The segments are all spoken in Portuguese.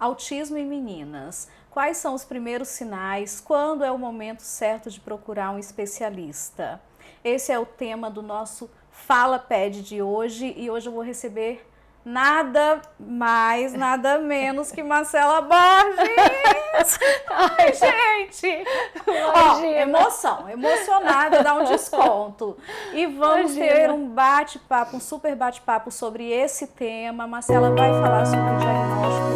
Autismo em meninas. Quais são os primeiros sinais? Quando é o momento certo de procurar um especialista? Esse é o tema do nosso Fala Ped de hoje e hoje eu vou receber nada mais, nada menos que Marcela Borges. Ai, gente! Ó, emoção, emocionada, dá um desconto. E vamos ter um bate-papo, um super bate-papo sobre esse tema. Marcela vai falar sobre o diagnóstico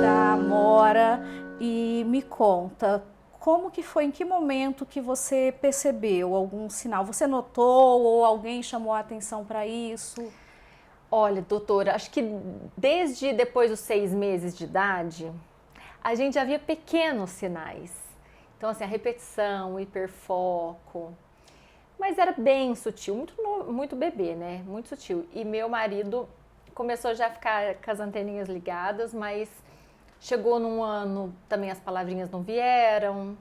da Amora e me conta, como que foi, em que momento que você percebeu algum sinal? Você notou ou alguém chamou a atenção para isso? Olha, doutora, acho que desde depois dos 6 meses de idade, a gente já via pequenos sinais. Então, assim, a repetição, o hiperfoco, mas era bem sutil, muito bebê, né? Muito sutil. E meu marido começou já a ficar com as anteninhas ligadas, mas chegou num ano, também as palavrinhas não vieram.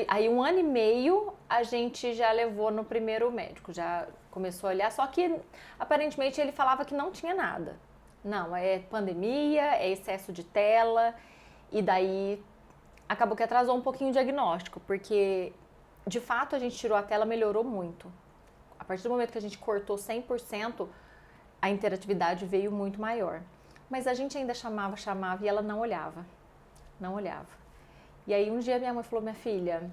Aí 1 ano e meio a gente já levou no primeiro médico, já começou a olhar, só que aparentemente ele falava que não tinha nada. Não, é pandemia, é excesso de tela, e daí acabou que atrasou um pouquinho o diagnóstico, porque de fato a gente tirou a tela, melhorou muito. A partir do momento que a gente cortou 100%, a interatividade veio muito maior. Mas a gente ainda chamava e ela não olhava, não olhava. E aí um dia minha mãe falou, minha filha,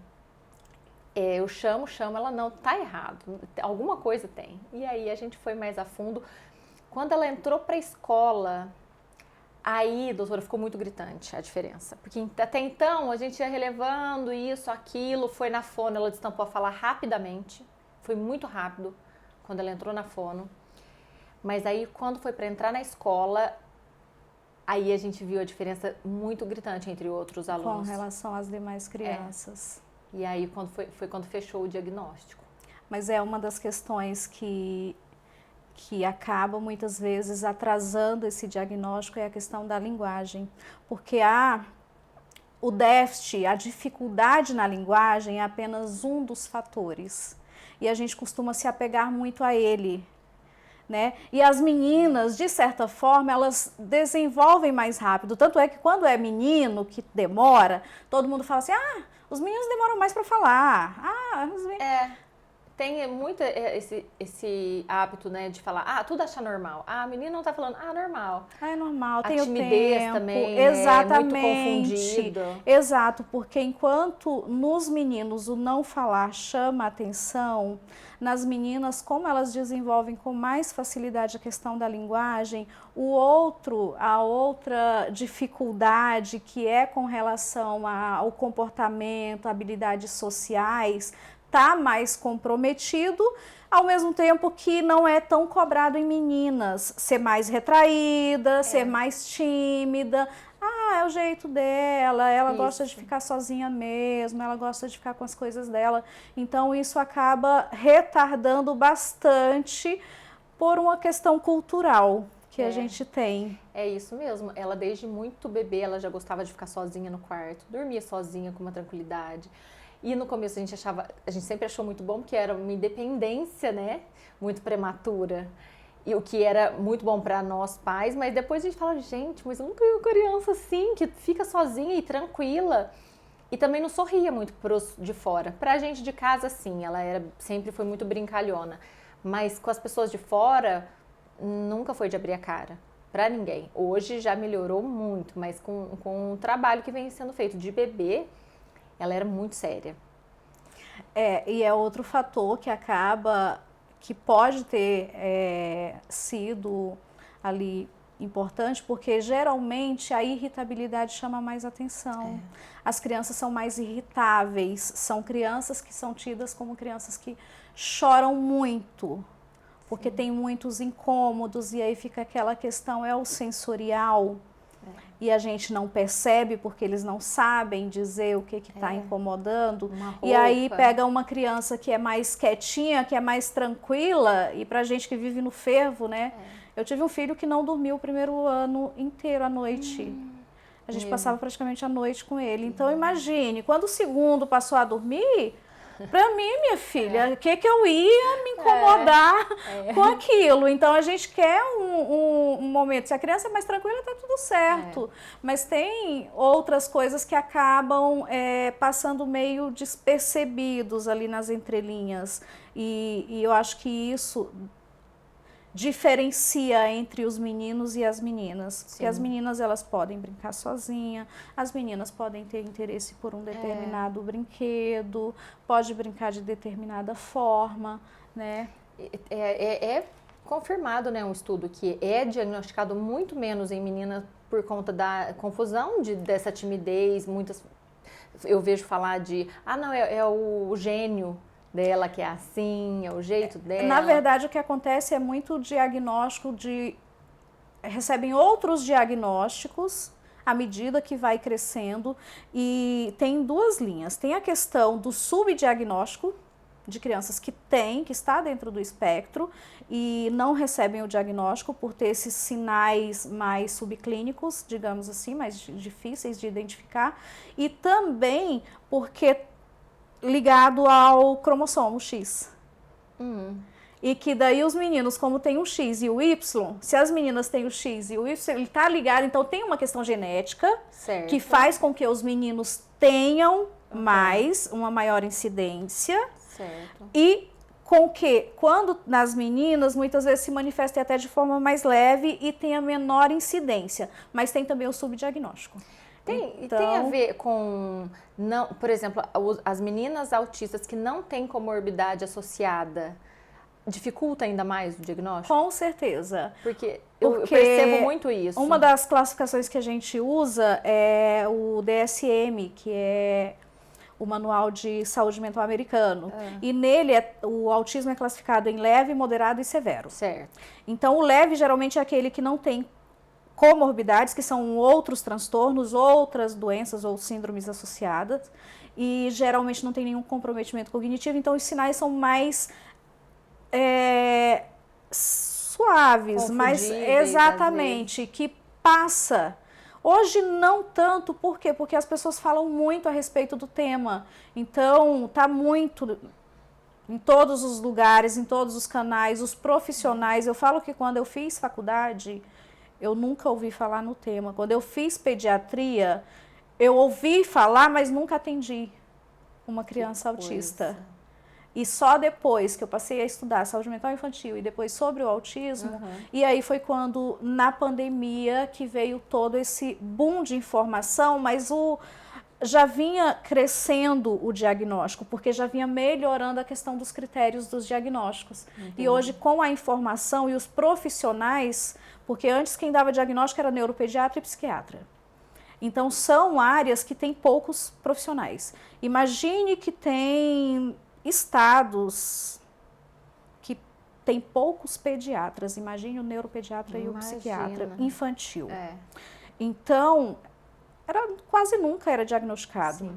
eu chamo, ela não, tá errado, alguma coisa tem. E aí a gente foi mais a fundo. Quando ela entrou pra escola, aí, doutora, ficou muito gritante a diferença. Porque até então a gente ia relevando isso, aquilo, foi na fono, ela destampou a falar rapidamente, foi muito rápido quando ela entrou na fono. Mas aí quando foi pra entrar na escola, aí a gente viu a diferença muito gritante entre outros alunos. Com relação às demais crianças. E aí foi quando fechou o diagnóstico. Mas é uma das questões que acaba muitas vezes atrasando esse diagnóstico, é a questão da linguagem. Porque o déficit, a dificuldade na linguagem é apenas um dos fatores. E a gente costuma se apegar muito a ele. Né? E as meninas, de certa forma, elas desenvolvem mais rápido. Tanto é que quando é menino que demora, todo mundo fala assim, os meninos demoram mais para falar. Tem muito esse hábito, né, de falar, tudo acha normal. A menina não tá falando, normal. É normal, a tem timidez o tempo. também, exatamente. É muito confundido. Exato, porque enquanto nos meninos o não falar chama a atenção, nas meninas, como elas desenvolvem com mais facilidade a questão da linguagem, a outra dificuldade que é com relação ao comportamento, habilidades sociais, está mais comprometido, ao mesmo tempo que não é tão cobrado em meninas, ser mais retraída, ser mais tímida. É o jeito dela, ela gosta de ficar sozinha mesmo, ela gosta de ficar com as coisas dela. Então isso acaba retardando bastante por uma questão cultural que a gente tem. É isso mesmo, ela desde muito bebê, ela já gostava de ficar sozinha no quarto, dormia sozinha com uma tranquilidade. E no começo a gente sempre achou muito bom, porque era uma independência, né, muito prematura. E o que era muito bom para nós pais, mas depois a gente fala, gente, mas eu nunca vi uma criança assim, que fica sozinha e tranquila. E também não sorria muito pros de fora. Pra gente de casa, sim, ela sempre foi muito brincalhona. Mas com as pessoas de fora, nunca foi de abrir a cara. Pra ninguém. Hoje já melhorou muito, mas com o trabalho que vem sendo feito de bebê, ela era muito séria. E é outro fator que pode ter sido ali importante, porque geralmente a irritabilidade chama mais atenção. As crianças são mais irritáveis, são crianças que são tidas como crianças que choram muito, porque tem muitos incômodos, e aí fica aquela questão, é o sensorial, e a gente não percebe porque eles não sabem dizer o que está incomodando. E aí pega uma criança que é mais quietinha, que é mais tranquila, e pra gente que vive no fervo, né? Eu tive um filho que não dormiu o primeiro ano inteiro à noite. A gente passava praticamente a noite com ele. Então imagine, quando o segundo passou a dormir, Para mim, minha filha, o que eu ia me incomodar com aquilo? Então, a gente quer um momento. Se a criança é mais tranquila, tá tudo certo. Mas tem outras coisas que acabam passando meio despercebidos ali nas entrelinhas. E eu acho que isso diferencia entre os meninos e as meninas. Sim. Porque as meninas, elas podem brincar sozinha, as meninas podem ter interesse por um determinado brinquedo, pode brincar de determinada forma, né? É confirmado, né, um estudo que é diagnosticado muito menos em meninas por conta da confusão dessa timidez. Muitas, eu vejo falar de, não, é o gênio dela que é assim, é o jeito dela. Na verdade, o que acontece é muito diagnóstico recebem outros diagnósticos à medida que vai crescendo, e tem duas linhas. Tem a questão do subdiagnóstico de crianças que está dentro do espectro e não recebem o diagnóstico por ter esses sinais mais subclínicos, digamos assim, mais difíceis de identificar, e também porque ligado ao cromossomo X. E que daí os meninos, como tem o X e o Y, se as meninas têm o X e o Y, ele está ligado, então tem uma questão genética que faz com que os meninos tenham uma maior incidência. Certo. E com que, quando nas meninas, muitas vezes se manifesta até de forma mais leve e tem a menor incidência, mas tem também o subdiagnóstico. Tem a ver com, não, por exemplo, as meninas autistas que não têm comorbidade associada, dificulta ainda mais o diagnóstico? Com certeza. Porque eu percebo muito isso. Uma das classificações que a gente usa é o DSM, que é o Manual de Saúde Mental Americano. E nele o autismo é classificado em leve, moderado e severo. Certo. Então o leve geralmente é aquele que não tem comorbidades, que são outros transtornos, outras doenças ou síndromes associadas, e geralmente não tem nenhum comprometimento cognitivo, então os sinais são mais suaves, mais exatamente, que passa. Hoje não tanto, por quê? Porque as pessoas falam muito a respeito do tema, então tá muito em todos os lugares, em todos os canais, os profissionais. Eu falo que quando eu fiz faculdade, eu nunca ouvi falar no tema. Quando eu fiz pediatria, eu ouvi falar, mas nunca atendi uma criança autista. E só depois que eu passei a estudar saúde mental infantil e depois sobre o autismo, e aí foi quando, na pandemia, que veio todo esse boom de informação, mas já vinha crescendo o diagnóstico, porque já vinha melhorando a questão dos critérios dos diagnósticos. E hoje, com a informação e os profissionais, porque antes quem dava diagnóstico era neuropediatra e psiquiatra. Então, são áreas que têm poucos profissionais. Imagine que tem estados que tem poucos pediatras. Imagine o neuropediatra e o psiquiatra infantil. Então, quase nunca era diagnosticado. Sim.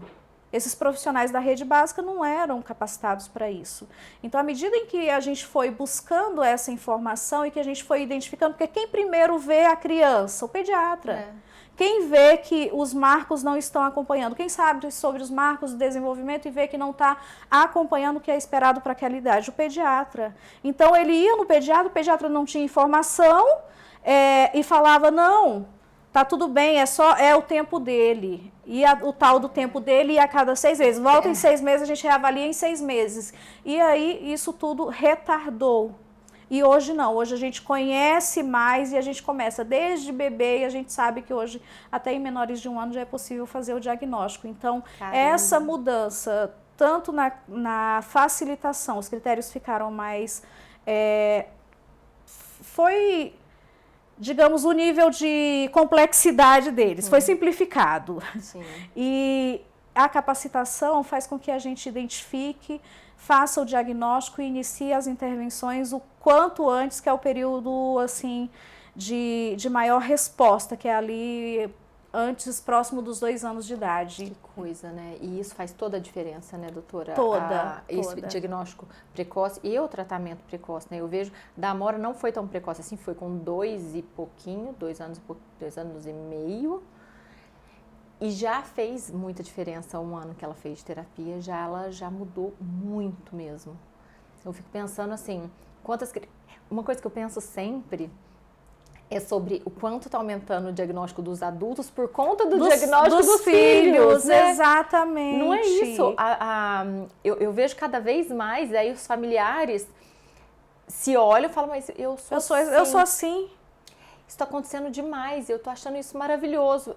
Esses profissionais da rede básica não eram capacitados para isso. Então, à medida em que a gente foi buscando essa informação e que a gente foi identificando, porque quem primeiro vê a criança? O pediatra. Quem vê que os marcos não estão acompanhando? Quem sabe sobre os marcos do desenvolvimento e vê que não está acompanhando o que é esperado para aquela idade? O pediatra. Então, ele ia no pediatra, o pediatra não tinha informação e falava, não, tá tudo bem, é o tempo dele. E o tal do tempo dele ia a cada 6 meses. Volta em 6 meses, a gente reavalia em 6 meses. E aí, isso tudo retardou. E hoje não, hoje a gente conhece mais e a gente começa desde bebê e a gente sabe que hoje, até em menores de 1 ano, já é possível fazer o diagnóstico. Então, essa mudança, tanto na facilitação, os critérios ficaram mais... foi, digamos, o nível de complexidade deles, foi simplificado. Sim. E a capacitação faz com que a gente identifique, faça o diagnóstico e inicie as intervenções o quanto antes, que é o período assim de maior resposta, que é ali antes, próximo dos 2 anos de idade. Que coisa, né? E isso faz toda a diferença, né, doutora? Toda. Esse diagnóstico precoce e o tratamento precoce, né? Eu vejo, da Amora não foi tão precoce assim, foi com 2 e pouquinho, 2 anos e meio. E já fez muita diferença, 1 ano que ela fez de terapia, ela já mudou muito mesmo. Eu fico pensando assim, uma coisa que eu penso sempre é sobre o quanto está aumentando o diagnóstico dos adultos por conta do diagnóstico dos filhos, né? Exatamente. Não é isso. Eu vejo cada vez mais, aí os familiares se olham e falam, mas eu sou assim. Isso está acontecendo demais, eu estou achando isso maravilhoso.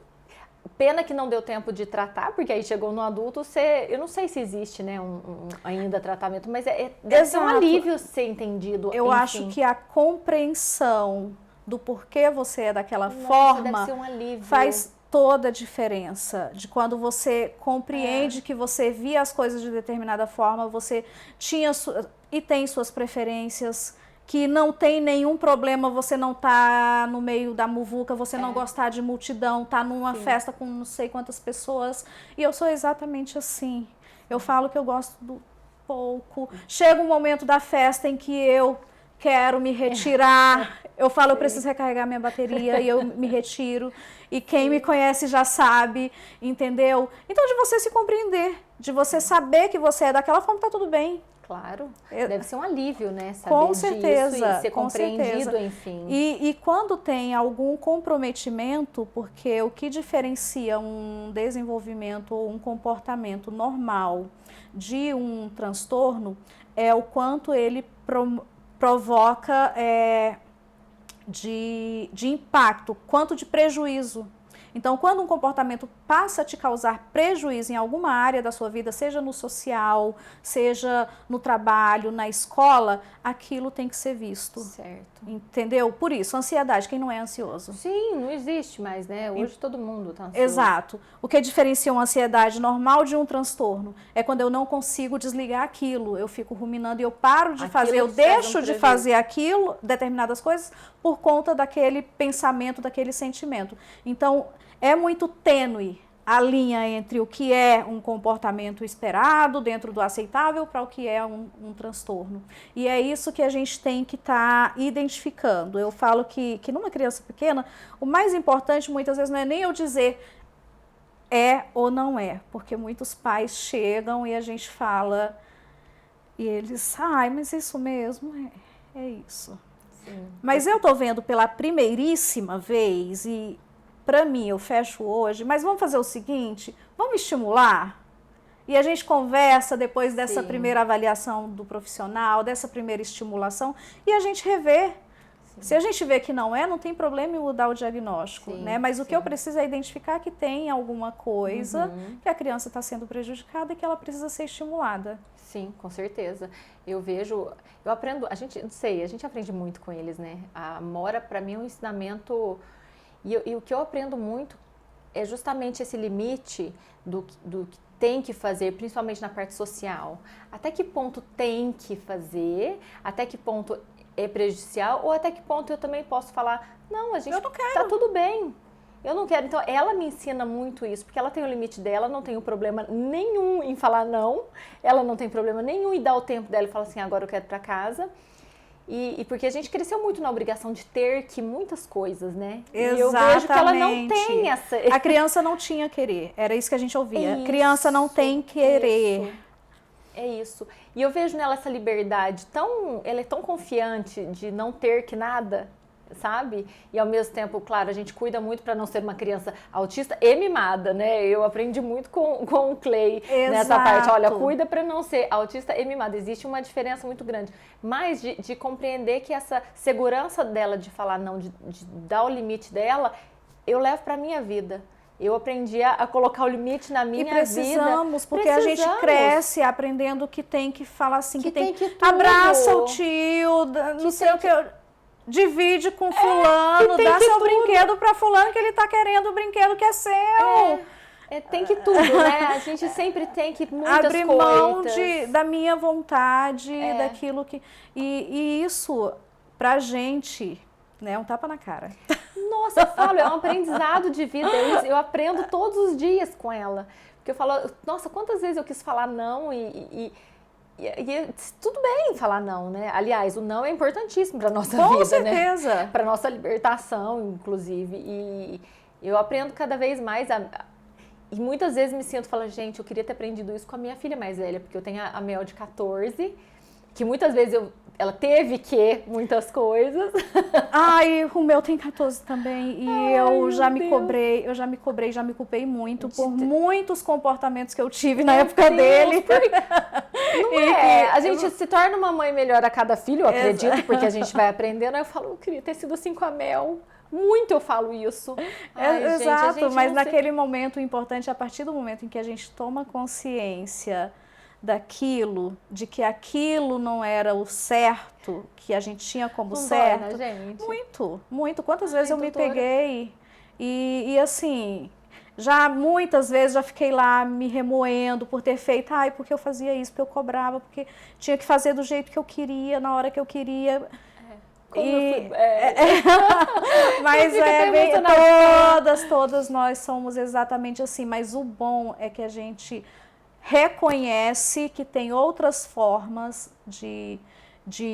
Pena que não deu tempo de tratar, porque aí chegou no adulto, eu não sei se existe, né, ainda tratamento, mas deve ser um alívio ser entendido. Eu acho que a compreensão do porquê você é daquela forma deve ser um alívio. Faz toda a diferença. De quando você compreende que você via as coisas de determinada forma, você tinha e tem suas preferências, que não tem nenhum problema você não tá no meio da muvuca, você não gostar de multidão, tá numa festa com não sei quantas pessoas. E eu sou exatamente assim. Eu falo que eu gosto do pouco. Chega um momento da festa em que eu quero me retirar. Eu falo, eu preciso recarregar minha bateria e eu me retiro. E quem me conhece já sabe, entendeu? Então, de você se compreender, de você saber que você é daquela forma, tá tudo bem. Claro, deve ser um alívio, né? Saber com certeza, disso e ser compreendido, enfim. E quando tem algum comprometimento, porque o que diferencia um desenvolvimento ou um comportamento normal de um transtorno é o quanto ele provoca de impacto, quanto de prejuízo. Então, quando um comportamento passa a te causar prejuízo em alguma área da sua vida, seja no social, seja no trabalho, na escola, aquilo tem que ser visto. Certo. Entendeu? Por isso, ansiedade, quem não é ansioso? Sim, não existe mais, né? Hoje todo mundo tá ansioso. Exato. O que diferencia uma ansiedade normal de um transtorno é quando eu não consigo desligar aquilo, eu fico ruminando e eu paro de fazer, eu deixo de fazer aquilo, determinadas coisas, por conta daquele pensamento, daquele sentimento. Então, é muito tênue a linha entre o que é um comportamento esperado, dentro do aceitável, para o que é um transtorno. E é isso que a gente tem que estar identificando. Eu falo que numa criança pequena, o mais importante muitas vezes não é nem eu dizer é ou não é, porque muitos pais chegam e a gente fala e eles, mas isso mesmo, é isso. Sim. Mas eu tô vendo pela primeiríssima vez e para mim, eu fecho hoje, mas vamos fazer o seguinte, vamos estimular? E a gente conversa depois dessa primeira avaliação do profissional, dessa primeira estimulação, e a gente revê. Sim. Se a gente vê que não é, não tem problema em mudar o diagnóstico, né? Mas o que eu preciso é identificar que tem alguma coisa, que a criança está sendo prejudicada e que ela precisa ser estimulada. Sim, com certeza. Eu aprendo, a gente aprende muito com eles, né? A Mora, para mim, é um ensinamento... E o que eu aprendo muito é justamente esse limite do que tem que fazer, principalmente na parte social. Até que ponto tem que fazer, até que ponto é prejudicial, ou até que ponto eu também posso falar, não, a gente tá tudo bem, eu não quero. Então, ela me ensina muito isso, porque ela tem o limite dela, não tem problema nenhum em falar não, ela não tem problema nenhum em dar o tempo dela e falar assim, agora eu quero ir pra casa. E porque a gente cresceu muito na obrigação de ter que muitas coisas, né? Exatamente. E eu vejo que ela não tem essa... A criança não tinha querer, era isso que a gente ouvia. Isso, criança não tem querer. É isso. E eu vejo nela essa liberdade ela é tão confiante de não ter que nada, sabe? E ao mesmo tempo, claro, a gente cuida muito para não ser uma criança autista e mimada, né? Eu aprendi muito com o Clay nessa parte. Olha, cuida para não ser autista e mimada. Existe uma diferença muito grande. Mas de compreender que essa segurança dela de falar não, de dar o limite dela, eu levo para minha vida. Eu aprendi a colocar o limite na minha vida. Porque a gente cresce aprendendo que tem que falar assim, que tem que abraça o tio, não sei o que... Divide com fulano, dá seu brinquedo para fulano que ele tá querendo o brinquedo que é seu. Tem que tudo, né? A gente sempre tem que muitas abrir mão da minha vontade, daquilo que... E isso, pra gente, né, é um tapa na cara. Nossa, eu falo, é um aprendizado de vida. Eu aprendo todos os dias com ela. Porque eu falo, nossa, quantas vezes eu quis falar não e tudo bem falar não, né? Aliás, o não é importantíssimo para nossa vida, com certeza, né? Para nossa libertação, inclusive. E eu aprendo cada vez mais E muitas vezes me sinto, falo, gente, eu queria ter aprendido isso com a minha filha mais velha, porque eu tenho a Mel de 14, que muitas vezes ela teve que muitas coisas. Ai, o meu tem 14 também, e eu já me cobrei, já me culpei muito por muitos comportamentos que eu tive na época dele. Não é, a gente se torna uma mãe melhor a cada filho, eu acredito, porque a gente vai aprendendo. Aí eu falo, eu queria ter sido assim com a Mel. Muito eu falo isso. Ai, exato, gente, mas naquele momento, o importante é a partir do momento em que a gente toma consciência daquilo, de que aquilo não era o certo, que a gente tinha como não certo. Dói, né, gente? Muito, muito. Quantas vezes eu me peguei e assim, já muitas vezes já fiquei lá me remoendo por ter feito, porque eu fazia isso, porque eu cobrava, porque tinha que fazer do jeito que eu queria, na hora que eu queria. Mas todas nós somos exatamente assim, mas o bom é que a gente reconhece que tem outras formas de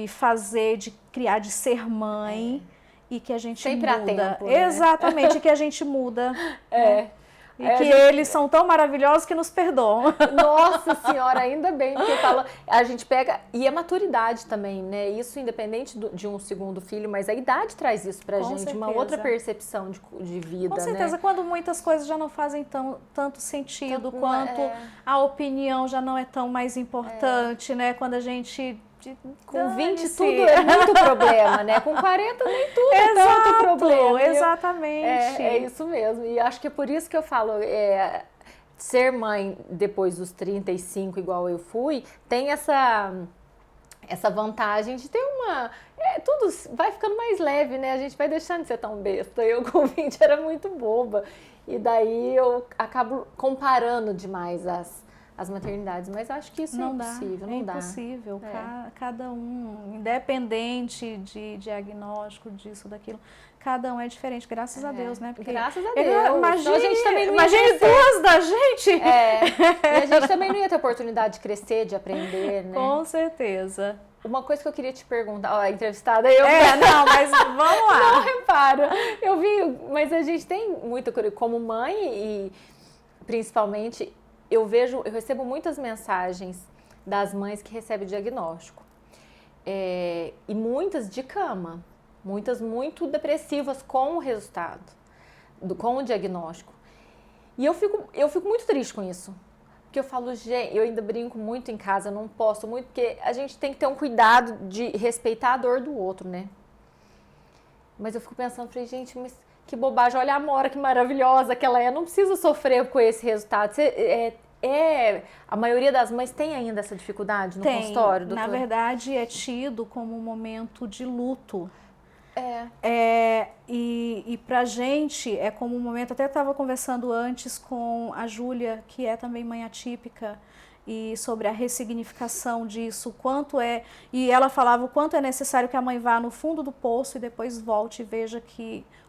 fazer, de criar, de ser e que a gente sempre muda. Há tempo, né? Exatamente, que a gente muda. Né? E que eles são tão maravilhosos que nos perdoam. Nossa Senhora, ainda bem, porque a gente pega... E a maturidade também, né? Isso independente de um segundo filho, mas a idade traz isso pra gente, certeza. Uma outra percepção de vida, com certeza, né? Quando muitas coisas já não fazem tanto sentido, quanto a opinião já não é tão mais importante, né? Quando a gente... Com 20 tudo é muito problema, né? Com 40 nem tudo é tanto problema. Exatamente. É isso mesmo. E acho que é por isso que eu falo, ser mãe depois dos 35, igual eu fui, tem essa vantagem de ter tudo vai ficando mais leve, né? A gente vai deixando de ser tão besta. Eu com 20 era muito boba. E daí eu acabo comparando demais as maternidades, mas acho que isso não é impossível, não dá. É impossível, cada um, independente de diagnóstico, disso, daquilo, cada um é diferente, graças a Deus, né? Porque graças a Deus. Imagine duas da gente. E a gente também não ia ter oportunidade de crescer, de aprender, né? Com certeza. Uma coisa que eu queria te perguntar, a entrevistada eu... não, mas vamos lá. Não, repara, eu vi, mas a gente tem muita curiosidade, como mãe e principalmente... Eu recebo muitas mensagens das mães que recebem o diagnóstico. E muitas de cama, muitas muito depressivas com o resultado, com o diagnóstico. E eu fico muito triste com isso. Porque eu falo, gente, eu ainda brinco muito em casa, eu não posso muito, porque a gente tem que ter um cuidado de respeitar a dor do outro, né? Mas eu fico pensando, falei, gente, mas... Que bobagem, olha a Amora, que maravilhosa que ela é, não precisa sofrer com esse resultado. A maioria das mães tem ainda essa dificuldade no consultório, doutora? Na verdade, é tido como um momento de luto. E pra gente é como um momento, até estava conversando antes com a Júlia, que é também mãe atípica, e sobre a ressignificação disso, e ela falava o quanto é necessário que a mãe vá no fundo do poço e depois volte e veja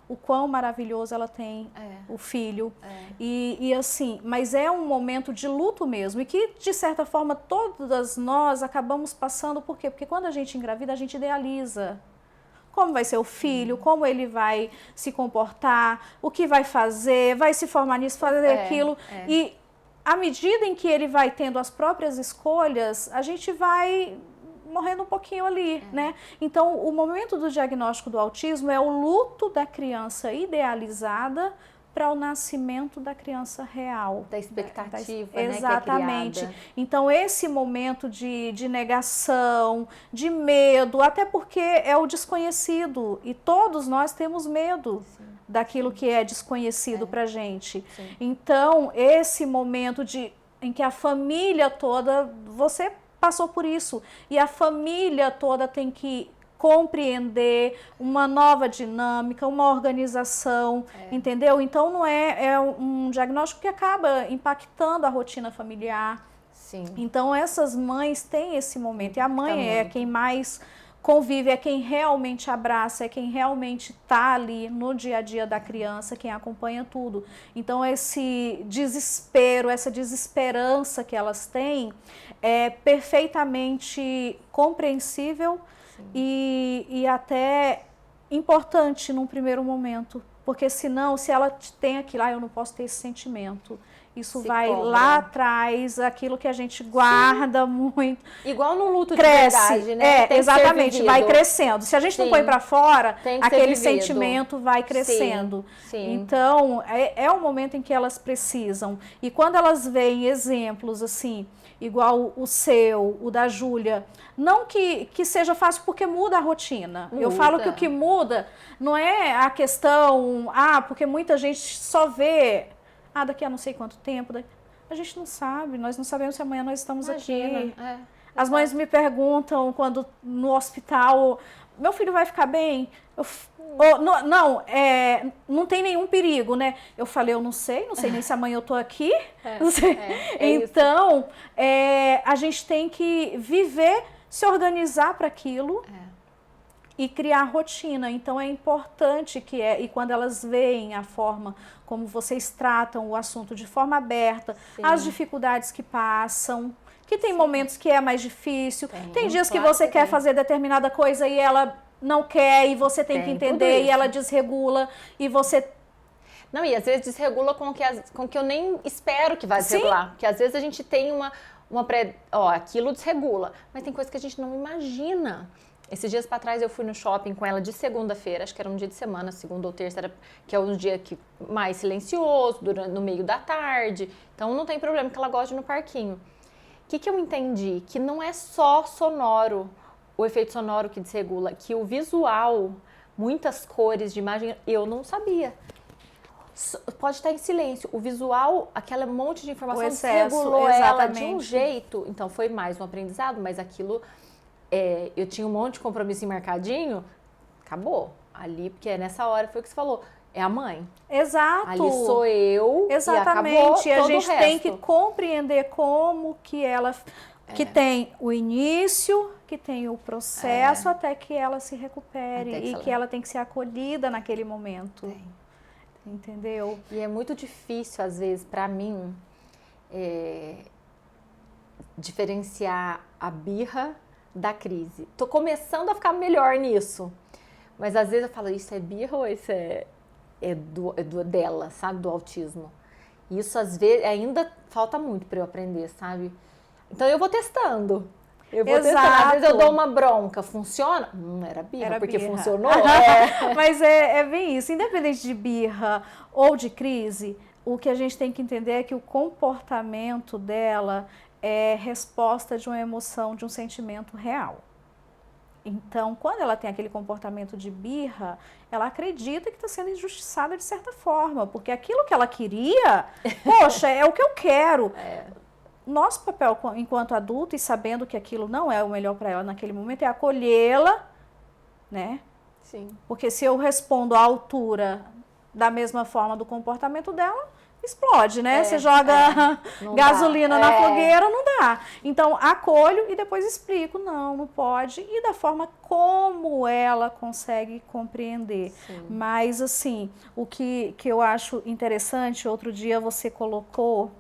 o quão maravilhoso ela tem o filho. E assim, mas é um momento de luto mesmo, e que de certa forma todas nós acabamos passando, por quê? Porque quando a gente engravida, a gente idealiza como vai ser o filho, como ele vai se comportar, o que vai fazer, vai se formar nisso, fazer aquilo. E à medida em que ele vai tendo as próprias escolhas, a gente vai morrendo um pouquinho ali, né? Então, o momento do diagnóstico do autismo é o luto da criança idealizada para o nascimento da criança real. Da expectativa, né? Exatamente. Que é criada. Então, esse momento de negação, de medo, até porque é o desconhecido, e todos nós temos medo daquilo que é desconhecido para a gente. Então, esse momento em que a família toda, você passou por isso, e a família toda tem que compreender uma nova dinâmica, uma organização, entendeu? Então não é um diagnóstico que acaba impactando a rotina familiar. Sim. Então essas mães têm esse momento, e a mãe é quem mais convive, é quem realmente abraça, é quem realmente está ali no dia a dia da criança, quem acompanha tudo. Então esse desespero, essa desesperança que elas têm é perfeitamente compreensível e até importante num primeiro momento, porque senão, se ela tem aquilo, eu não posso ter esse sentimento, isso Se vai cobra. lá atrás, aquilo que a gente guarda muito. Igual num luto Cresce, de verdade, né? Tem que ser exatamente, vai vivido. crescendo. Se a gente não Sim. põe para fora, Tem que ser aquele vivido. sentimento vai crescendo. Sim. Então, é o momento em que elas precisam. E quando elas veem exemplos assim, igual o seu, o da Júlia, não que seja fácil, porque muda a rotina. Eu falo que o que muda não é a questão, porque muita gente só vê, daqui a não sei quanto tempo, a gente não sabe, nós não sabemos se amanhã nós estamos aqui. As mães me perguntam quando no hospital, meu filho vai ficar bem? Não tem nenhum perigo, né? Eu falei, eu não sei nem se amanhã eu tô aqui. Então, a gente tem que viver, se organizar para aquilo e criar rotina. Então, é importante e quando elas veem a forma como vocês tratam o assunto de forma aberta, as dificuldades que passam, que tem momentos que é mais difícil, tem dias que você quer fazer determinada coisa e ela não quer, e você tem que entender, e ela desregula, e você... Não, e às vezes desregula com que eu nem espero que vá desregular. Porque às vezes a gente tem aquilo desregula, mas tem coisa que a gente não imagina. Esses dias para trás eu fui no shopping com ela de segunda-feira, acho que era um dia de semana, segunda ou terça, que é um dia mais silencioso, no meio da tarde, então não tem problema que ela goste de ir no parquinho. O que eu entendi? Que não é só sonoro, o efeito sonoro que desregula, que o visual, muitas cores de imagem, eu não sabia. Pode estar em silêncio. O visual, aquele monte de informação, desregulou ela de um jeito. Então, foi mais um aprendizado, mas aquilo, eu tinha um monte de compromisso marcadinho, acabou. Ali, porque nessa hora foi o que você falou, é a mãe. Exato. Ali sou eu. Exatamente. E acabou a gente todo o tem resto. que compreender como que ela... Que tem o início, que tem o processo, até que ela se recupere. Que ela tem que ser acolhida naquele momento. Entendeu? E é muito difícil, às vezes, para mim, diferenciar a birra da crise. Tô começando a ficar melhor nisso. Mas às vezes eu falo, isso é birra ou isso é dela, sabe? Do autismo. Isso às vezes ainda falta muito para eu aprender, sabe? Então eu vou testando. Testando. Às vezes eu dou uma bronca, funciona? Era birra, porque funcionou. Mas é bem isso. Independente de birra ou de crise, o que a gente tem que entender é que o comportamento dela é resposta de uma emoção, de um sentimento real. Então, quando ela tem aquele comportamento de birra, ela acredita que está sendo injustiçada de certa forma, porque aquilo que ela queria, poxa, é o que eu quero. Nosso papel enquanto adulto, e sabendo que aquilo não é o melhor para ela naquele momento, é acolhê-la, né? Sim. Porque se eu respondo à altura da mesma forma do comportamento dela, explode, né? Você joga gasolina na fogueira, não dá. Então, acolho e depois explico, não pode, e da forma como ela consegue compreender. Sim. Mas, assim, o que eu acho interessante, outro dia você colocou,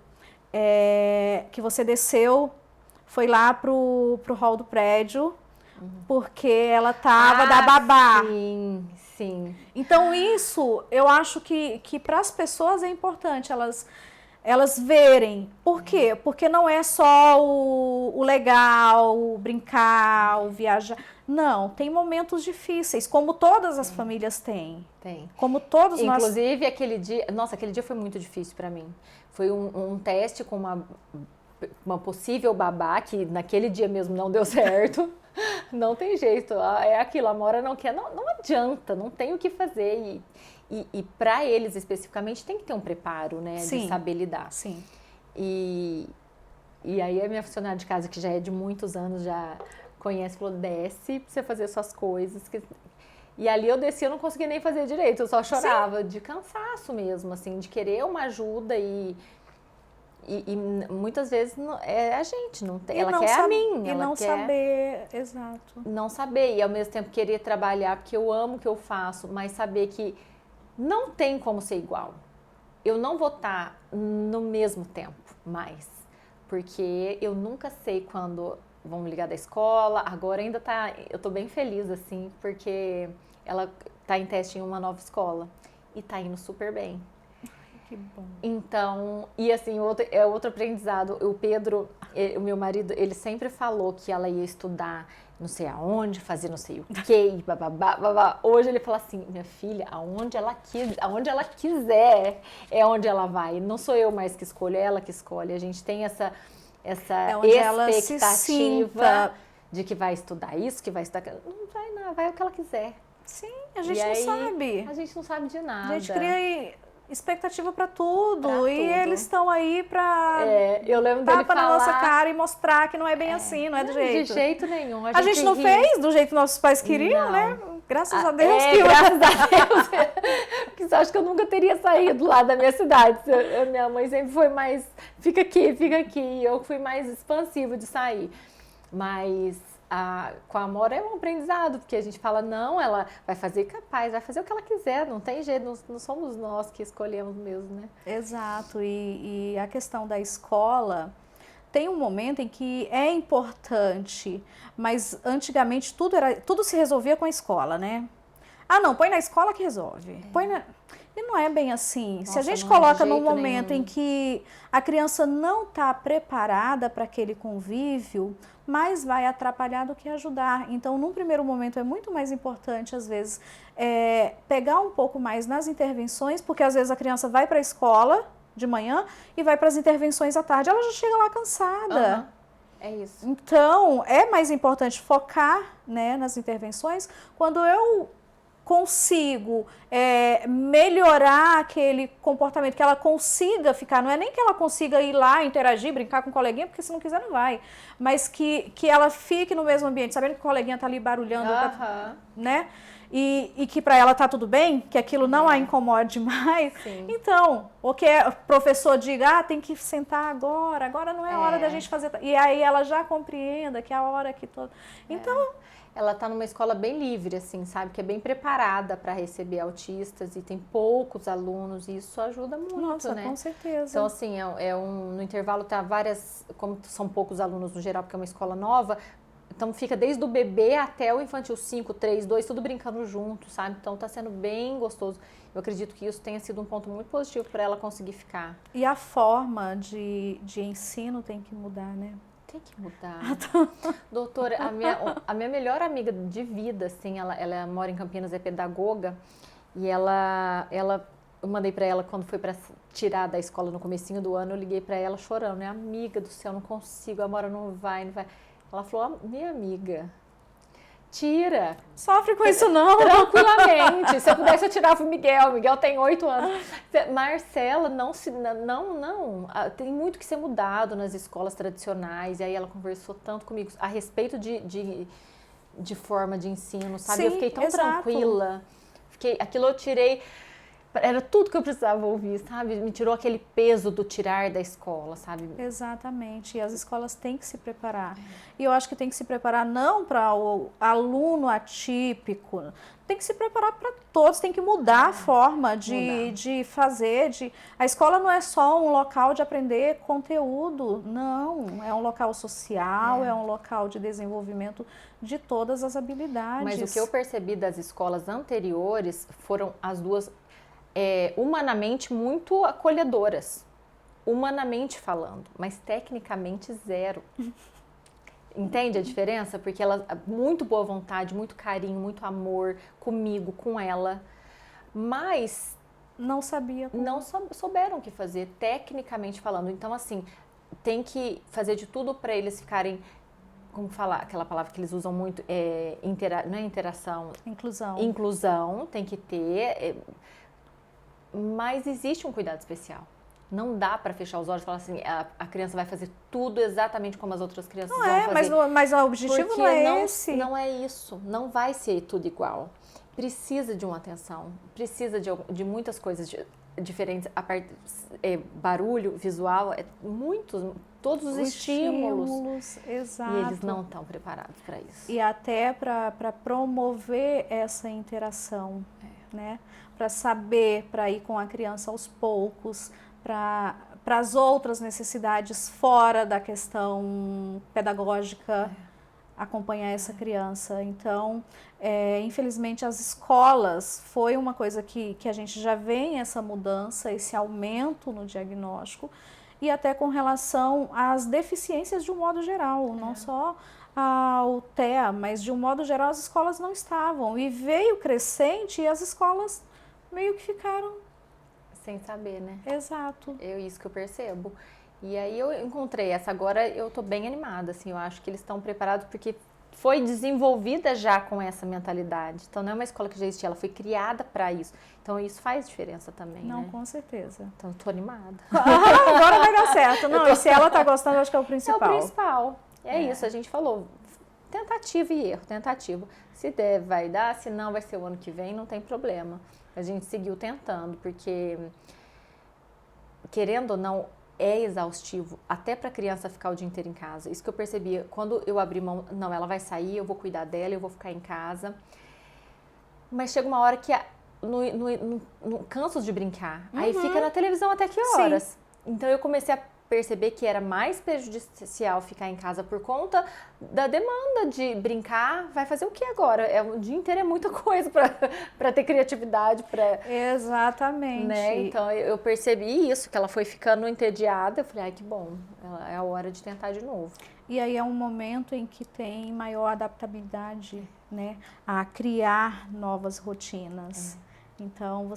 que você desceu, foi lá pro hall do prédio, porque ela tava da babá. Sim. Então isso, eu acho que para as pessoas é importante elas verem. Por quê? Porque não é só o legal, o brincar, o viajar. Não, tem momentos difíceis, como todas as famílias têm. Tem. Como todos nós. Inclusive, aquele dia foi muito difícil para mim. Foi um teste com uma possível babá, que naquele dia mesmo não deu certo. Não tem jeito, é aquilo, a Mora não quer, não adianta, não tem o que fazer. E para eles especificamente tem que ter um preparo, né? Sim. De saber lidar. Sim. E aí a minha funcionária de casa, que já é de muitos anos, já conhece, falou, desce pra você fazer suas coisas. E ali eu desci, eu não conseguia nem fazer direito, eu só chorava. Sim. De cansaço mesmo, assim, de querer uma ajuda e muitas vezes a gente não tem, ela quer a mim. E não saber, exato. Não saber, e ao mesmo tempo querer trabalhar, porque eu amo o que eu faço, mas saber que não tem como ser igual. Eu não vou estar no mesmo tempo mais, porque eu nunca sei quando vão me ligar da escola. Agora ainda eu tô bem feliz, assim, porque ela tá em teste em uma nova escola e tá indo super bem. Que bom. Então, e assim, outro aprendizado, o Pedro, o meu marido, ele sempre falou que ela ia estudar não sei aonde, fazer não sei o quê, bababá, babá. Hoje ele fala assim, minha filha, aonde ela quiser é onde ela vai. Não sou eu mais que escolho, é ela que escolhe. A gente tem essa expectativa de que vai estudar isso, que vai estudar aquilo. Não vai nada, vai o que ela quiser. Sim, a gente não sabe. A gente não sabe de nada. A gente cria expectativa para tudo, e eles estão aí para eu lembro dele tapa na nossa cara e mostrar que não é bem assim, não é do jeito. De jeito nenhum. A gente não fez do jeito que nossos pais queriam, né? Graças a Deus. Graças a Deus. Porque acho que eu nunca teria saído lá da minha cidade. Minha mãe sempre foi mais, fica aqui, fica aqui. Eu fui mais expansiva de sair. Mas com a Amora é um aprendizado, porque a gente fala, não, ela vai fazer capaz, vai fazer o que ela quiser, não tem jeito, não somos nós que escolhemos mesmo, né? Exato, e a questão da escola, tem um momento em que é importante, mas antigamente tudo se resolvia com a escola, né? Ah, não, põe na escola que resolve. E não é bem assim. Nossa, se a gente não coloca é de num jeito momento nenhum. em que a criança não está preparada para aquele convívio, mais vai atrapalhar do que ajudar. Então, num primeiro momento, é muito mais importante, às vezes, pegar um pouco mais nas intervenções, porque às vezes a criança vai para a escola de manhã e vai para as intervenções à tarde. Ela já chega lá cansada. Uhum. É isso. Então, é mais importante focar, né, nas intervenções quando eu consigo melhorar aquele comportamento, que ela consiga ficar, não é nem que ela consiga ir lá, interagir, brincar com o coleguinha, porque se não quiser não vai, mas que ela fique no mesmo ambiente, sabendo que o coleguinha tá ali barulhando, né? E que para ela tá tudo bem, que aquilo não a incomode mais. Sim. Então, o que o professor diga, tem que sentar agora não é a hora da gente fazer. E aí ela já compreenda que é a hora que todo. Então, ela está numa escola bem livre, assim, sabe? Que é bem preparada para receber autistas e tem poucos alunos e isso ajuda muito, nossa, né? Com certeza. Então, assim, no intervalo tá como são poucos alunos no geral, porque é uma escola nova, então fica desde o bebê até o infantil 5, 3, 2, tudo brincando junto, sabe? Então tá sendo bem gostoso. Eu acredito que isso tenha sido um ponto muito positivo para ela conseguir ficar. E a forma de ensino tem que mudar, né? Tem que mudar. Doutora, a minha melhor amiga de vida, assim, ela mora em Campinas, é pedagoga, e eu mandei para ela quando foi para tirar da escola no comecinho do ano, eu liguei para ela chorando, né? Amiga do céu, não consigo, a Amora não vai. Ela falou, minha amiga, tira. Sofre com isso não. Tranquilamente. Se eu pudesse, eu tirava o Miguel. O Miguel tem 8 anos. Marcela, não. Tem muito que ser mudado nas escolas tradicionais. E aí ela conversou tanto comigo a respeito de forma de ensino, sabe? Sim, eu fiquei tão exato. tranquila. Aquilo eu tirei... Era tudo que eu precisava ouvir, sabe? Me tirou aquele peso do tirar da escola, sabe? Exatamente. E as escolas têm que se preparar. E eu acho que tem que se preparar não para o aluno atípico, tem que se preparar para todos, tem que mudar a forma de fazer. A escola não é só um local de aprender conteúdo, não. É um local social, é um local de desenvolvimento de todas as habilidades. Mas o que eu percebi das escolas anteriores foram as duas... humanamente muito acolhedoras, humanamente falando, mas tecnicamente zero. Entende a diferença? Porque ela, muito boa vontade, muito carinho, muito amor comigo, com ela, mas não sabia como. Não souberam o que fazer, tecnicamente falando. Então, assim, tem que fazer de tudo para eles ficarem, como falar, aquela palavra que eles usam muito, não é interação, inclusão, tem que ter... Mas existe um cuidado especial. Não dá para fechar os olhos e falar assim, a criança vai fazer tudo exatamente como as outras crianças vão fazer. Mas o objetivo porque não é esse. Não é isso. Não vai ser tudo igual. Precisa de uma atenção. Precisa de muitas coisas diferentes. Barulho, visual, todos os estímulos. Exato. E eles não estão preparados para isso. E até para promover essa interação, né? Para saber, para ir com a criança aos poucos, para as outras necessidades fora da questão pedagógica, acompanhar essa criança. Então, infelizmente, as escolas foi uma coisa que a gente já vê essa mudança, esse aumento no diagnóstico, e até com relação às deficiências de um modo geral, não só ao TEA, mas de um modo geral as escolas não estavam. E veio crescente e as escolas meio que ficaram... Sem saber, né? Exato. Isso que eu percebo. E aí eu encontrei essa, agora eu tô bem animada, assim, eu acho que eles estão preparados porque foi desenvolvida já com essa mentalidade. Então não é uma escola que já existia, ela foi criada para isso. Então isso faz diferença também, Não, né? com certeza. Então eu tô animada. Agora vai dar certo. Não, e se ela tá gostando, acho que é o principal. É o principal. É isso, a gente falou, tentativa e erro, tentativa. Se der, vai dar, se não, vai ser o ano que vem, não tem problema. A gente seguiu tentando, porque, querendo ou não, é exaustivo, até para a criança ficar o dia inteiro em casa. Isso que eu percebia, quando eu abri mão, não, ela vai sair, eu vou cuidar dela, eu vou ficar em casa. Mas chega uma hora que canso de brincar. Aí fica na televisão até que horas? Sim. Então eu comecei a perceber que era mais prejudicial ficar em casa por conta da demanda de brincar. Vai fazer o que agora? O dia inteiro é muita coisa para ter criatividade. Exatamente. Né? Então eu percebi isso, que ela foi ficando entediada. Eu falei, ai que bom, é a hora de tentar de novo. E aí é um momento em que tem maior adaptabilidade, né, a criar novas rotinas. Então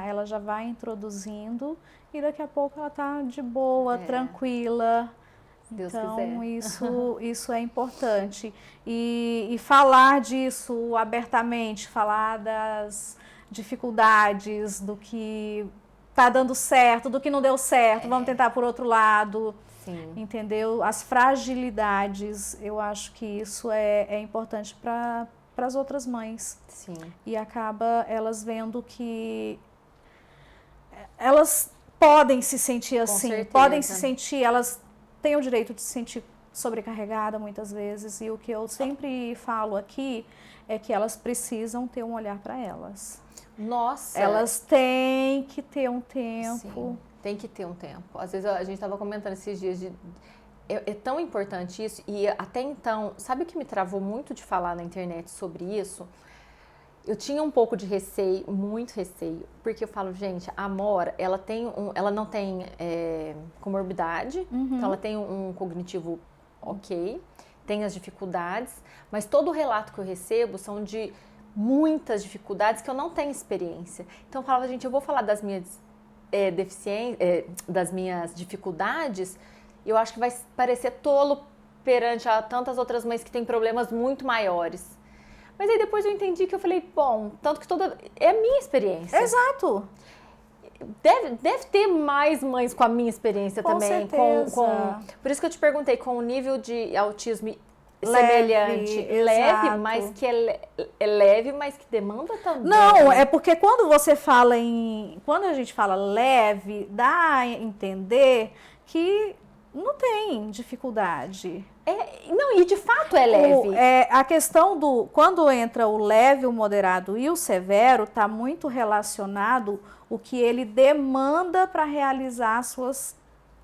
ela já vai introduzindo e daqui a pouco ela tá de boa, tranquila. Deus então quiser. isso é importante. E falar disso abertamente, falar das dificuldades, do que tá dando certo, do que não deu certo, vamos tentar por outro lado. Sim. Entendeu? As fragilidades, eu acho que isso é importante para as outras mães. Sim. E acaba elas vendo que elas podem se sentir assim, podem se sentir, elas têm o direito de se sentir sobrecarregada muitas vezes. E o que eu sempre falo aqui é que elas precisam ter um olhar para elas. Nossa! Elas têm que ter um tempo. Sim. Tem que ter um tempo. Às vezes a gente estava comentando esses dias é tão importante isso, e até então, sabe o que me travou muito de falar na internet sobre isso? Eu tinha um pouco de receio, muito receio, porque eu falo, gente, a Amora, ela não tem comorbidade, então ela tem um cognitivo ok, tem as dificuldades, mas todo o relato que eu recebo são de muitas dificuldades que eu não tenho experiência. Então eu falava, gente, eu vou falar das minhas das minhas dificuldades, eu acho que vai parecer tolo perante a tantas outras mães que têm problemas muito maiores. Mas aí depois eu entendi que eu falei, bom, tanto que é a minha experiência. Exato. Deve ter mais mães com a minha experiência com também. Certeza. Por isso que eu te perguntei, com o nível de autismo semelhante, leve, mas que é leve, mas que demanda também. Não, é porque quando você fala quando a gente fala leve, dá a entender que não tem dificuldade. Não, e de fato é leve. A questão quando entra o leve, o moderado e o severo, está muito relacionado o que ele demanda para realizar suas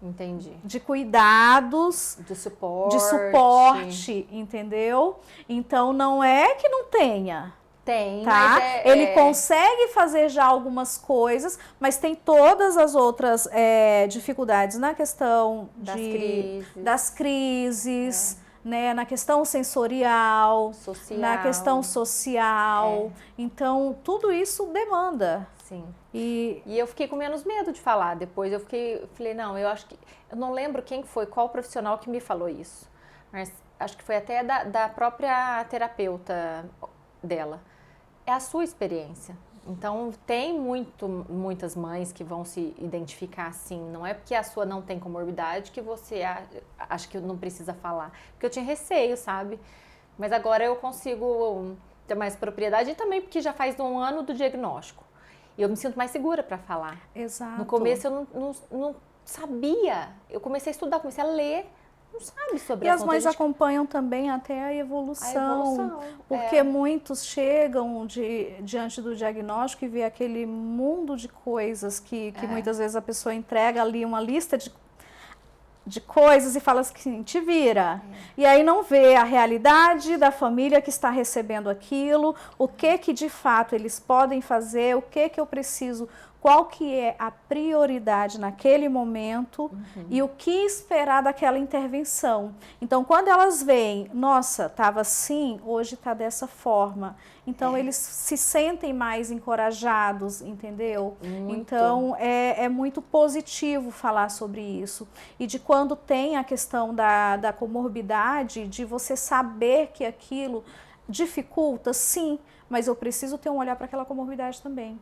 Entendi. De cuidados, de suporte, entendeu? Então não é que não tenha. Tem, tá? Mas ele consegue fazer já algumas coisas, mas tem todas as outras dificuldades na questão das crises, né? Na questão sensorial, na questão social. Então, tudo isso demanda. Sim. E eu fiquei com menos medo de falar. Depois eu falei, não, eu acho que... Eu não lembro qual profissional que me falou isso. Mas acho que foi até da própria terapeuta dela. É a sua experiência. Então, tem muitas mães que vão se identificar assim. Não é porque a sua não tem comorbidade que você acha que não precisa falar. Porque eu tinha receio, sabe? Mas agora eu consigo ter mais propriedade. E também porque já faz 1 ano do diagnóstico. E eu me sinto mais segura para falar. Exato. No começo eu não sabia. Eu comecei a estudar, comecei a ler. Não sabe sobre E as mães acompanham também até a evolução. Porque muitos chegam diante do diagnóstico e vê aquele mundo de coisas que muitas vezes a pessoa entrega ali uma lista de... de coisas e fala assim, te vira. E aí não vê a realidade da família que está recebendo aquilo, o que de fato eles podem fazer, o que eu preciso, qual que é a prioridade naquele momento e o que esperar daquela intervenção. Então, quando elas veem, nossa, estava assim, hoje está dessa forma. Então, eles se sentem mais encorajados, entendeu? Muito. Então, é muito positivo falar sobre isso. E de quando tem a questão da comorbidade, de você saber que aquilo dificulta, sim, mas eu preciso ter um olhar para aquela comorbidade também.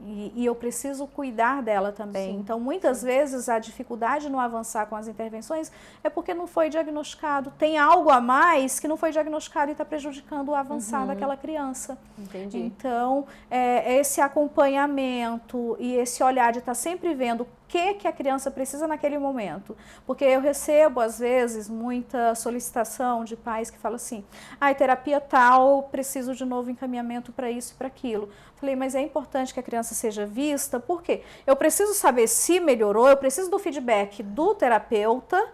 E eu preciso cuidar dela também. Sim, então, muitas vezes, a dificuldade no avançar com as intervenções é porque não foi diagnosticado. Tem algo a mais que não foi diagnosticado e está prejudicando o avançar daquela criança. Entendi. Então, esse acompanhamento e esse olhar de estar sempre vendo o que a criança precisa naquele momento. Porque eu recebo, às vezes, muita solicitação de pais que falam assim, terapia tal, preciso de novo encaminhamento para isso e para aquilo. Falei, mas é importante que a criança seja vista, por quê? Eu preciso saber se melhorou, eu preciso do feedback do terapeuta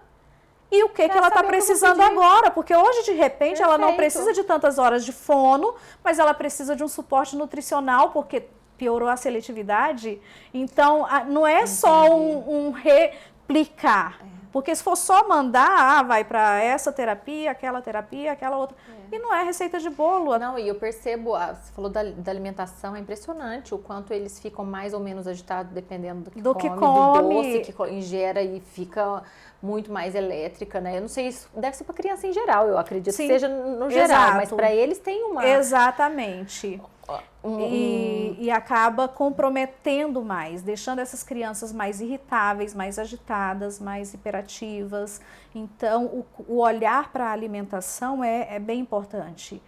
e o que ela está precisando agora, porque hoje, de repente, ela não precisa de tantas horas de fono, mas ela precisa de um suporte nutricional, porque piorou a seletividade. Então, não é só um replicar. Porque se for só mandar, vai para essa terapia, aquela outra. E não é receita de bolo. Não, e eu percebo, você falou da alimentação, é impressionante o quanto eles ficam mais ou menos agitados dependendo do que come, do doce que ingere e fica muito mais elétrica, né? Eu não sei, isso deve ser para criança em geral, eu acredito que seja no geral, mas para eles tem uma... Exatamente. E acaba comprometendo mais, deixando essas crianças mais irritáveis, mais agitadas, mais hiperativas. Então, o olhar para a alimentação é bem importante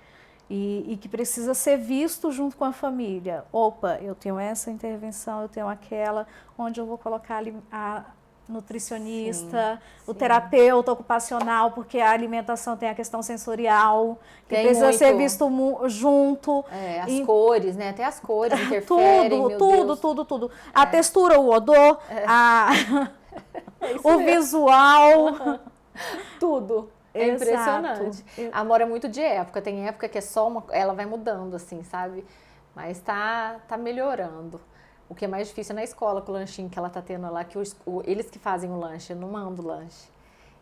e que precisa ser visto junto com a família. Opa, eu tenho essa intervenção, eu tenho aquela, onde eu vou colocar a nutricionista, o terapeuta ocupacional, porque a alimentação tem a questão sensorial, que precisa ser visto junto. As cores, né? Até as cores interferem, tudo. A textura, o odor, o visual. Tudo. É impressionante. A Amora é muito de época. Tem época que é só ela vai mudando, assim, sabe? Mas tá melhorando. O que é mais difícil é na escola, com o lanchinho que ela tá tendo lá, que eles que fazem o lanche, eu não mando lanche.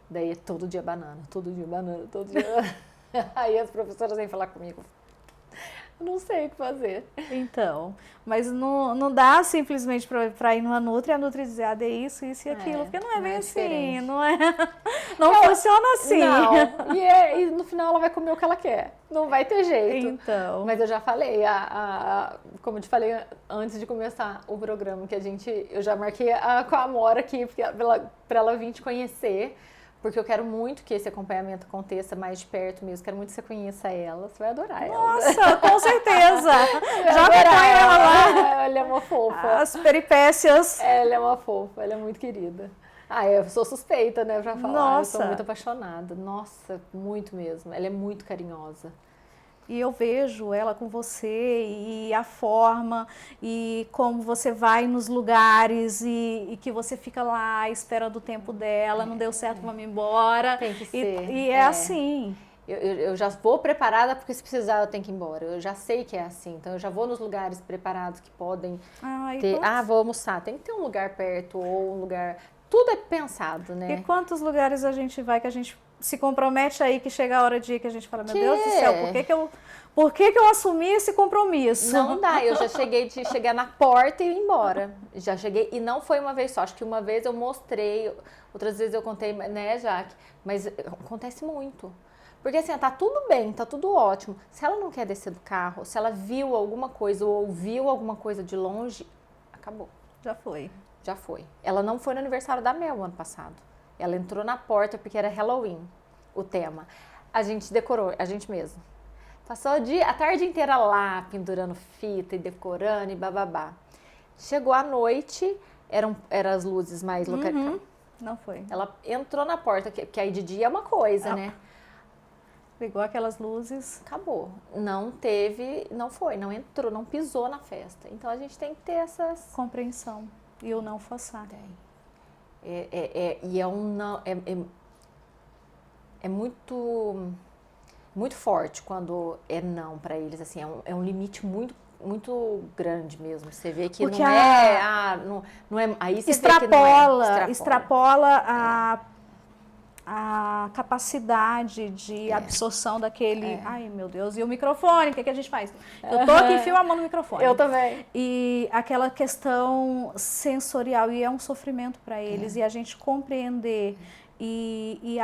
Daí é todo dia banana, todo dia banana, todo dia banana. Aí as professoras vêm falar comigo, eu não sei o que fazer. Então, mas não dá simplesmente para ir numa Nutri, a Nutri dizer, dê isso e aquilo, porque não é bem assim, não funciona assim. Não, e no final ela vai comer o que ela quer, não vai ter jeito. Então. Mas eu já falei, como eu te falei antes de começar o programa, que eu já marquei com a Amora aqui, para ela vir te conhecer, porque eu quero muito que esse acompanhamento aconteça mais de perto mesmo. Quero muito que você conheça ela. Você vai adorar ela. Nossa, com certeza. Já me põe ela lá. Ela é uma fofa. As peripécias. Ela é uma fofa. Ela é muito querida. Eu sou suspeita, né, pra falar. Nossa. Eu sou muito apaixonada. Nossa, muito mesmo. Ela é muito carinhosa. E eu vejo ela com você e a forma e como você vai nos lugares e que você fica lá esperando o tempo dela, não deu certo, vamos embora. Tem que ser. E é assim. Eu já vou preparada porque se precisar eu tenho que ir embora. Eu já sei que é assim, então eu já vou nos lugares preparados que podem ter. Vou almoçar, tem que ter um lugar perto ou um lugar... Tudo é pensado, né? E quantos lugares a gente vai que a gente se compromete aí que chega a hora de ir que a gente fala, meu Deus do céu, por que eu assumi esse compromisso? Não dá, eu já cheguei de chegar na porta e ir embora. Já cheguei, e não foi uma vez só, acho que uma vez eu mostrei, outras vezes eu contei, né, Jaque? Mas acontece muito. Porque assim, tá tudo bem, tá tudo ótimo. Se ela não quer descer do carro, se ela viu alguma coisa ou ouviu alguma coisa de longe, acabou. Já foi. Já foi. Ela não foi no aniversário da Mel ano passado. Ela entrou na porta porque era Halloween, o tema. A gente decorou, a gente mesmo. Passou a tarde inteira lá, pendurando fita e decorando e bababá. Chegou à noite, eram as luzes mais localizadas. Não foi. Ela entrou na porta, que aí de dia é uma coisa, né? Ligou aquelas luzes. Acabou. Não teve, não foi, não entrou, não pisou na festa. Então a gente tem que ter essas... Compreensão. E o não forçar. E é um não, é muito, muito forte quando é não para eles, assim, é um limite muito, muito grande mesmo. Você vê que Porque não é, aí você vê que não é, extrapola a capacidade de absorção daquele... Ai, meu Deus, e o microfone, o que a gente faz? Eu tô aqui, enfio a mão no microfone. Eu também. E aquela questão sensorial, e é um sofrimento para eles, e a gente compreender e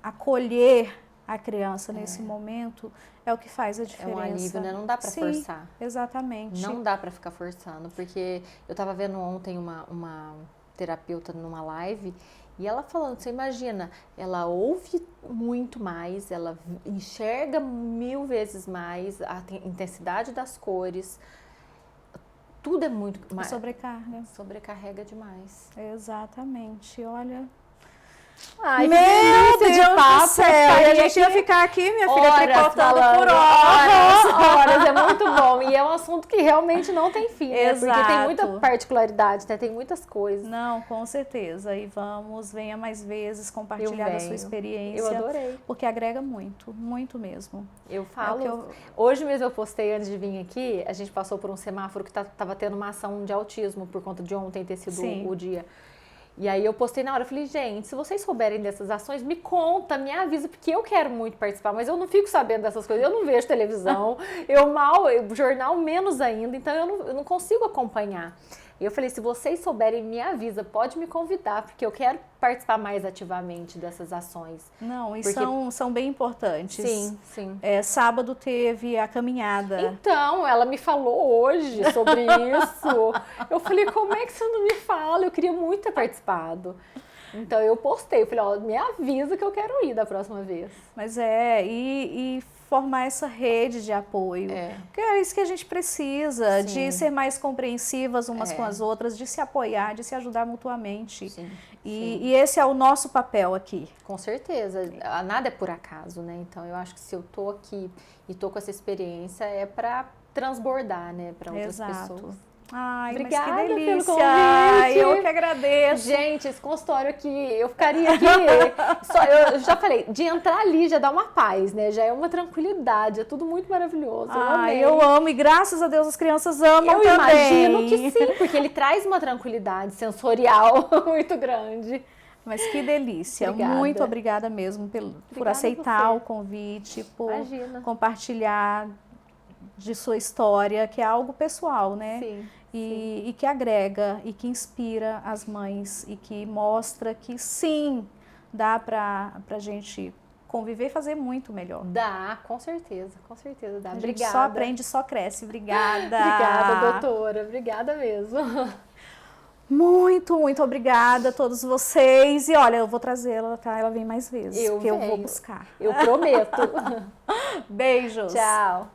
acolher a criança nesse momento é o que faz a diferença. É um alívio, né? Não dá para forçar. Exatamente. Não dá para ficar forçando, porque eu tava vendo ontem uma terapeuta numa live, e ela falando, você imagina, ela ouve muito mais, ela enxerga 1000 vezes mais, a intensidade das cores, tudo é muito mais. Sobrecarga. Sobrecarrega demais. Exatamente, olha... Ai, meu Deus de papo, do céu, e a gente ia ficar aqui, minha filha, tricotando por horas, é muito bom, e é um assunto que realmente não tem fim, né? Porque tem muita particularidade, né? Tem muitas coisas. Não, com certeza, e venha mais vezes compartilhar da sua experiência. Eu adorei. Porque agrega muito, muito mesmo. Eu falo, hoje mesmo eu postei antes de vir aqui, a gente passou por um semáforo que tava tendo uma ação de autismo por conta de ontem ter sido o dia. E aí eu postei na hora, eu falei, gente, se vocês souberem dessas ações, me conta, me avisa, porque eu quero muito participar, mas eu não fico sabendo dessas coisas, eu não vejo televisão, jornal menos ainda, então eu não consigo acompanhar. E eu falei, se vocês souberem, me avisa, pode me convidar, porque eu quero participar mais ativamente dessas ações. Não, e são bem importantes. Sim, sim. Sábado teve a caminhada. Então, ela me falou hoje sobre isso. Eu falei, como é que você não me fala? Eu queria muito ter participado. Então, eu postei, eu falei, ó, me avisa que eu quero ir da próxima vez. Mas e formar essa rede de apoio. Porque é isso que a gente precisa, de ser mais compreensivas umas com as outras, de se apoiar, de se ajudar mutuamente. Sim. E esse é o nosso papel aqui. Com certeza. Nada é por acaso, né? Então, eu acho que se eu tô aqui e tô com essa experiência, é para transbordar, né? Para outras pessoas. Ai, obrigada, mas que delícia! Pelo convite. Eu que agradeço. Gente, esse consultório aqui, eu ficaria aqui, eu já falei, de entrar ali já dá uma paz, né? Já é uma tranquilidade, é tudo muito maravilhoso. Eu amo, e graças a Deus as crianças amam também. Eu imagino que sim, porque ele traz uma tranquilidade sensorial muito grande. Mas que delícia. Obrigada. Muito obrigada mesmo por aceitar o convite, por compartilhar de sua história, que é algo pessoal, né? Sim. E que agrega e que inspira as mães e que mostra que sim, dá pra gente conviver e fazer muito melhor. Dá, com certeza dá. A gente só aprende, só cresce. Obrigada. Obrigada, doutora. Obrigada mesmo. Muito, muito obrigada a todos vocês. E olha, eu vou trazê-la, tá? Ela vem mais vezes, porque eu vou buscar. Eu prometo. Beijos. Tchau.